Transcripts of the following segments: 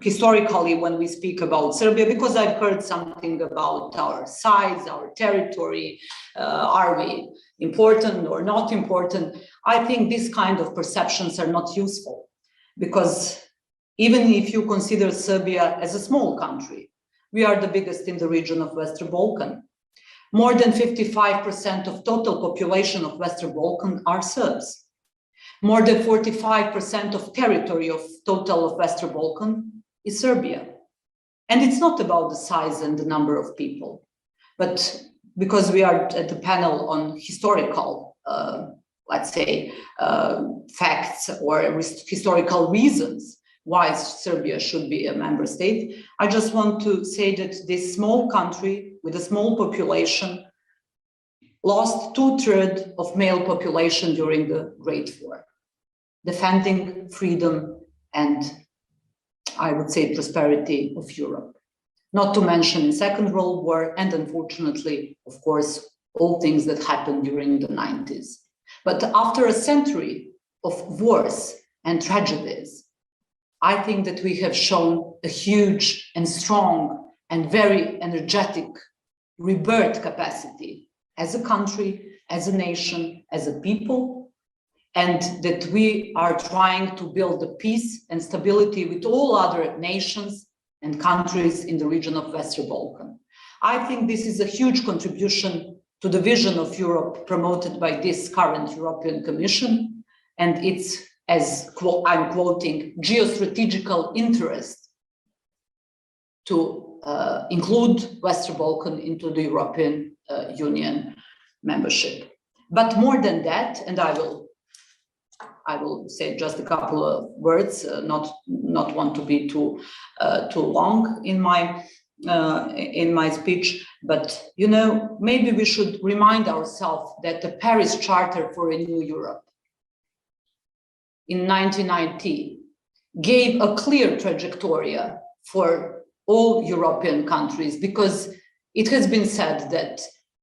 historically when we speak about Serbia, because I've heard something about our size, our territory, are we important or not important? I think these kind of perceptions are not useful, because even if you consider Serbia as a small country, we are the biggest in the region of Western Balkan. More than 55% of total population of Western Balkan are Serbs. More than 45% of territory of total of Western Balkan is Serbia. And it's not about the size and the number of people, but because we are at the panel on historical, let's say, facts or historical reasons why Serbia should be a member state, I just want to say that this small country with a small population lost 2/3 of male population during the Great War, defending freedom and, I would say, prosperity of Europe. Not to mention the Second World War, and unfortunately, of course, all things that happened during the 90s. But after a century of wars and tragedies, I think that we have shown a huge and strong and very energetic rebirth capacity as a country, as a nation, as a people, and that we are trying to build the peace and stability with all other nations and countries in the region of Western Balkan. I think this is a huge contribution to the vision of Europe promoted by this current European Commission, and it's, as I'm quoting, geostrategical interest to include Western Balkan into the European Union membership. But more than that, and I will say just a couple of words, not want to be too long in my speech, but maybe we should remind ourselves that the Paris Charter for a New Europe in 1990 gave a clear trajectory for all European countries, because it has been said that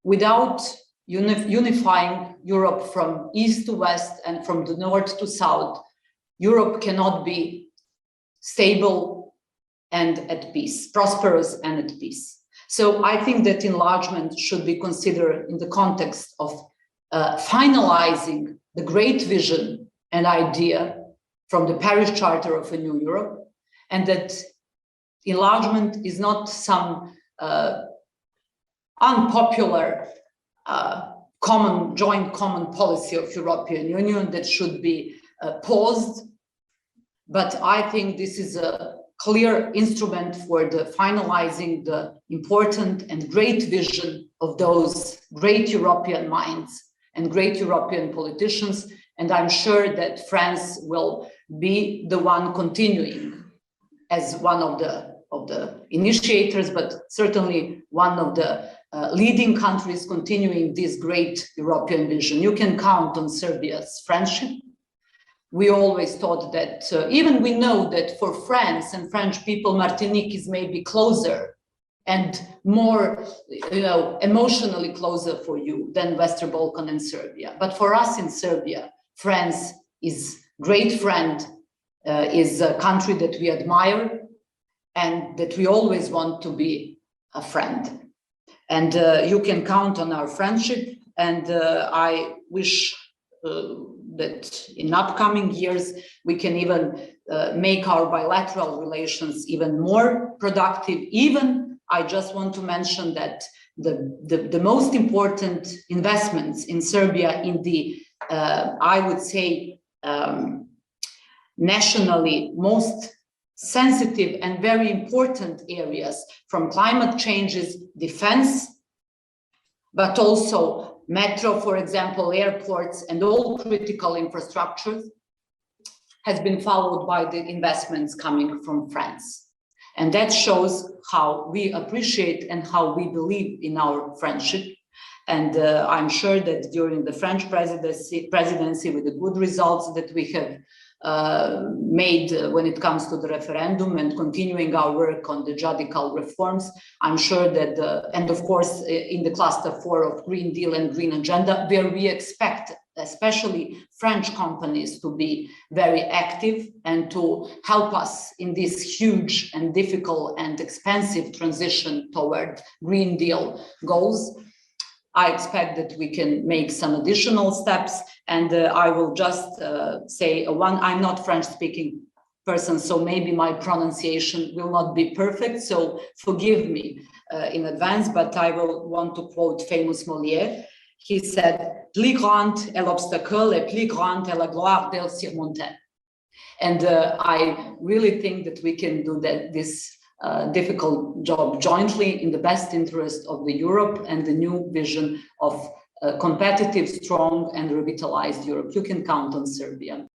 without unifying Europe from east to west and from the north to south, Europe cannot be stable and at peace, prosperous and at peace. So I think that enlargement should be considered in the context of finalizing the great vision and idea from the Paris Charter of a New Europe, and that enlargement is not some unpopular joint common policy of European Union that should be paused. But I think this is a clear instrument for the finalizing the important and great vision of those great European minds and great European politicians. And I'm sure that France will be the one continuing as one of the initiators, but certainly one of the leading countries continuing this great European vision. You can count on Serbia's friendship. We always thought that, even we know that for France and French people, Martinique is maybe closer and more, emotionally closer for you than Western Balkan and Serbia. But for us in Serbia, France is great friend, is a country that we admire and that we always want to be a friend. And you can count on our friendship. And I wish that in upcoming years, we can even make our bilateral relations even more productive. Even, I just want to mention that the most important investments in Serbia in the, I would say, nationally most sensitive and very important areas, from climate changes, defense, but also metro, for example, airports and all critical infrastructures, has been followed by the investments coming from France. And that shows how we appreciate and how we believe in our friendship. And I'm sure that during the French presidency, with the good results that we have made when it comes to the referendum and continuing our work on the judicial reforms, I'm sure that, and of course, in the cluster 4 of Green Deal and Green Agenda, where we expect, especially French companies to be very active and to help us in this huge and difficult and expensive transition toward Green Deal goals. I expect that we can make some additional steps, and I will just say I'm not French speaking person, so maybe my pronunciation will not be perfect, so forgive me in advance, but I will want to quote famous Molière. He said, "Plus grand est l'obstacle et plus grande est la gloire de le surmonter." And I really think that we can do this difficult job jointly in the best interest of the Europe and the new vision of a competitive, strong, and revitalized Europe. You can count on Serbia.